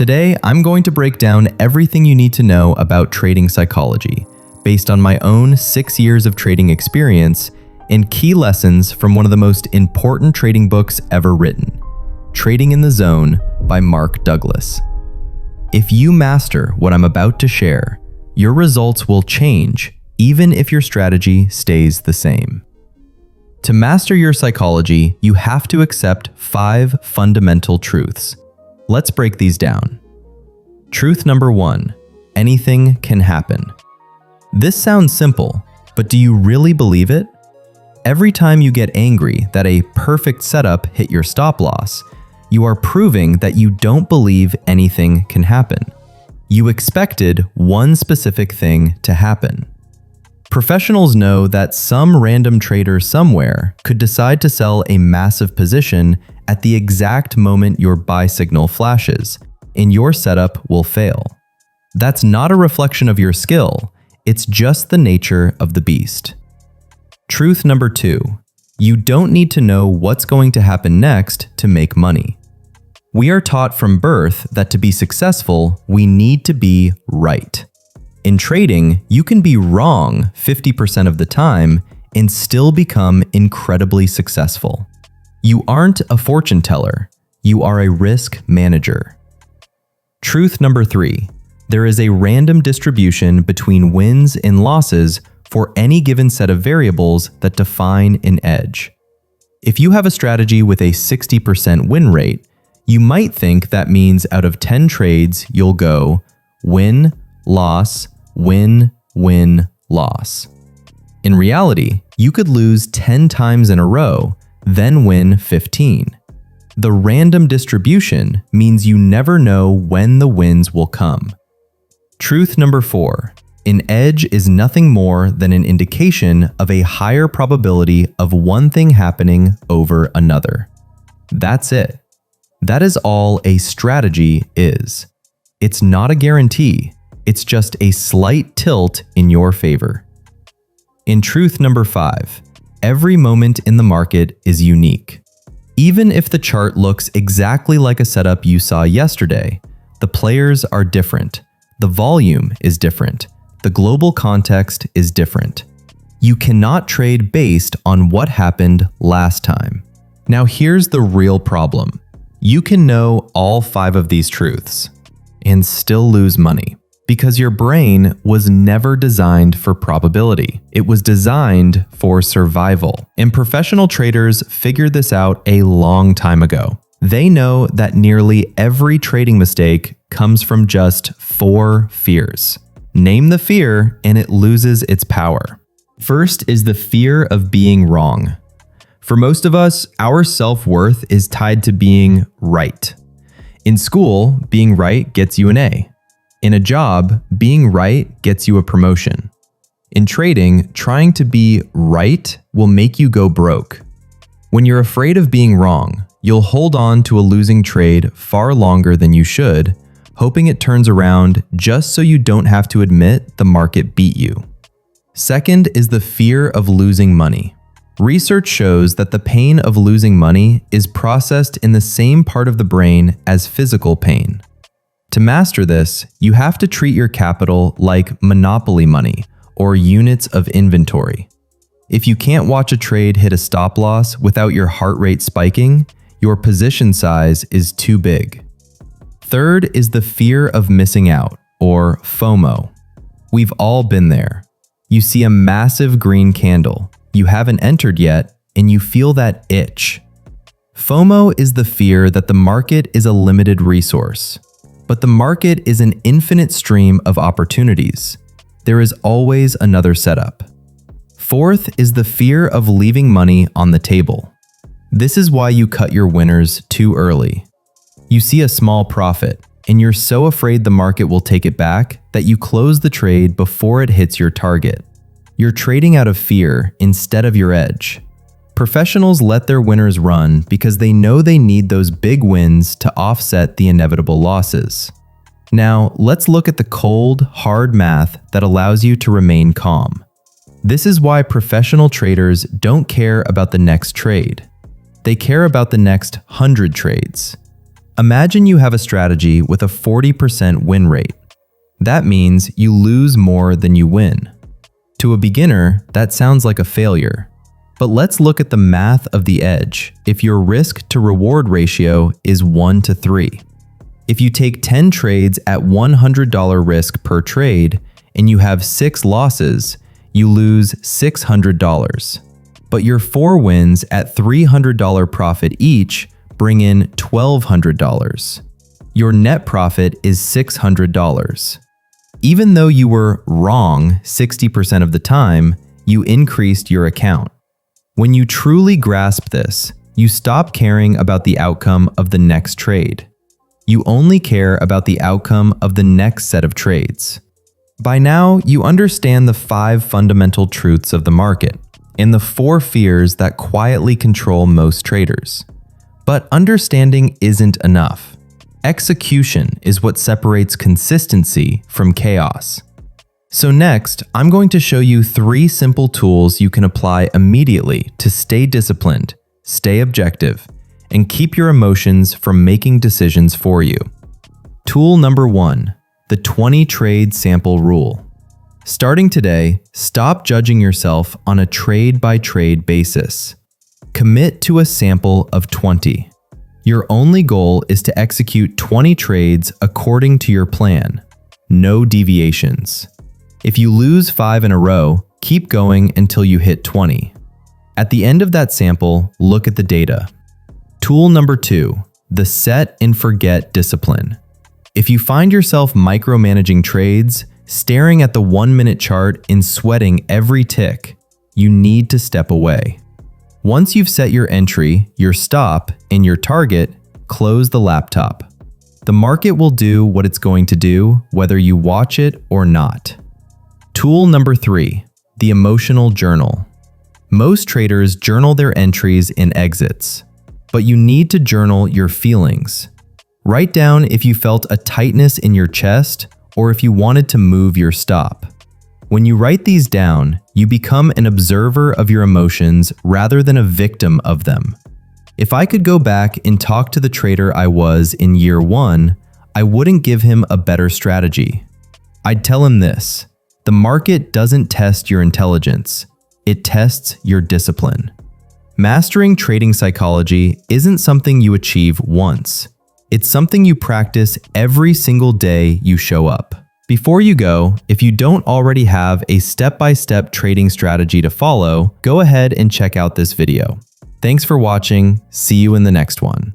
Today, I'm going to break down everything you need to know about trading psychology, based on my own 6 years of trading experience and key lessons from one of the most important trading books ever written, Trading in the Zone by Mark Douglas. If you master what I'm about to share, your results will change even if your strategy stays the same. To master your psychology, you have to accept 5 fundamental truths. Let's break these down. Truth number 1, anything can happen. This sounds simple, but do you really believe it? Every time you get angry that a perfect setup hit your stop loss, you are proving that you don't believe anything can happen. You expected one specific thing to happen. Professionals know that some random trader somewhere could decide to sell a massive position at the exact moment your buy signal flashes, and your setup will fail. That's not a reflection of your skill, it's just the nature of the beast. Truth number 2, you don't need to know what's going to happen next to make money. We are taught from birth that to be successful, we need to be right. In trading, you can be wrong 50% of the time and still become incredibly successful. You aren't a fortune teller, you are a risk manager. Truth number 3, there is a random distribution between wins and losses for any given set of variables that define an edge. If you have a strategy with a 60% win rate, you might think that means out of 10 trades, you'll go win, loss, win, win, loss. In reality, you could lose 10 times in a row, then win 15. The random distribution means you never know when the wins will come. Truth number 4, an edge is nothing more than an indication of a higher probability of one thing happening over another. That's it. That is all a strategy is. It's not a guarantee, it's just a slight tilt in your favor. In truth number 5, every moment in the market is unique. Even if the chart looks exactly like a setup you saw yesterday, the players are different, the volume is different, the global context is different. You cannot trade based on what happened last time. Now here's the real problem. You can know all 5 of these truths and still lose money because your brain was never designed for probability. It was designed for survival. And professional traders figured this out a long time ago. They know that nearly every trading mistake comes from just 4 fears. Name the fear and it loses its power. First is the fear of being wrong. For most of us, our self-worth is tied to being right. In school, being right gets you an A. In a job, being right gets you a promotion. In trading, trying to be right will make you go broke. When you're afraid of being wrong, you'll hold on to a losing trade far longer than you should, hoping it turns around just so you don't have to admit the market beat you. Second is the fear of losing money. Research shows that the pain of losing money is processed in the same part of the brain as physical pain. To master this, you have to treat your capital like monopoly money or units of inventory. If you can't watch a trade hit a stop loss without your heart rate spiking, your position size is too big. Third is the fear of missing out, or FOMO. We've all been there. You see a massive green candle. You haven't entered yet, and you feel that itch. FOMO is the fear that the market is a limited resource, but the market is an infinite stream of opportunities. There is always another setup. Fourth is the fear of leaving money on the table. This is why you cut your winners too early. You see a small profit, and you're so afraid the market will take it back that you close the trade before it hits your target. You're trading out of fear instead of your edge. Professionals let their winners run because they know they need those big wins to offset the inevitable losses. Now, let's look at the cold, hard math that allows you to remain calm. This is why professional traders don't care about the next trade. They care about the next 100 trades. Imagine you have a strategy with a 40% win rate. That means you lose more than you win. To a beginner, that sounds like a failure. But let's look at the math of the edge if your risk to reward ratio is 1 to 3. If you take 10 trades at $100 risk per trade and you have 6 losses, you lose $600. But your 4 wins at $300 profit each bring in $1,200. Your net profit is $600. Even though you were wrong 60% of the time, you increased your account. When you truly grasp this, you stop caring about the outcome of the next trade. You only care about the outcome of the next set of trades. By now, you understand the 5 fundamental truths of the market and the 4 fears that quietly control most traders. But understanding isn't enough. Execution is what separates consistency from chaos. So next, I'm going to show you 3 simple tools you can apply immediately to stay disciplined, stay objective, and keep your emotions from making decisions for you. Tool number 1, the 20 trade sample rule. Starting today, stop judging yourself on a trade-by-trade basis. Commit to a sample of 20. Your only goal is to execute 20 trades according to your plan. No deviations. If you lose 5 in a row, keep going until you hit 20. At the end of that sample, look at the data. Tool number 2, the set and forget discipline. If you find yourself micromanaging trades, staring at the 1-minute chart and sweating every tick, you need to step away. Once you've set your entry, your stop, and your target, close the laptop. The market will do what it's going to do, whether you watch it or not. Tool number 3, the emotional journal. Most traders journal their entries and exits, but you need to journal your feelings. Write down if you felt a tightness in your chest or if you wanted to move your stop. When you write these down, you become an observer of your emotions rather than a victim of them. If I could go back and talk to the trader I was in year 1, I wouldn't give him a better strategy. I'd tell him this: the market doesn't test your intelligence, it tests your discipline. Mastering trading psychology isn't something you achieve once. It's something you practice every single day you show up. Before you go, if you don't already have a step-by-step trading strategy to follow, go ahead and check out this video. Thanks for watching. See you in the next one.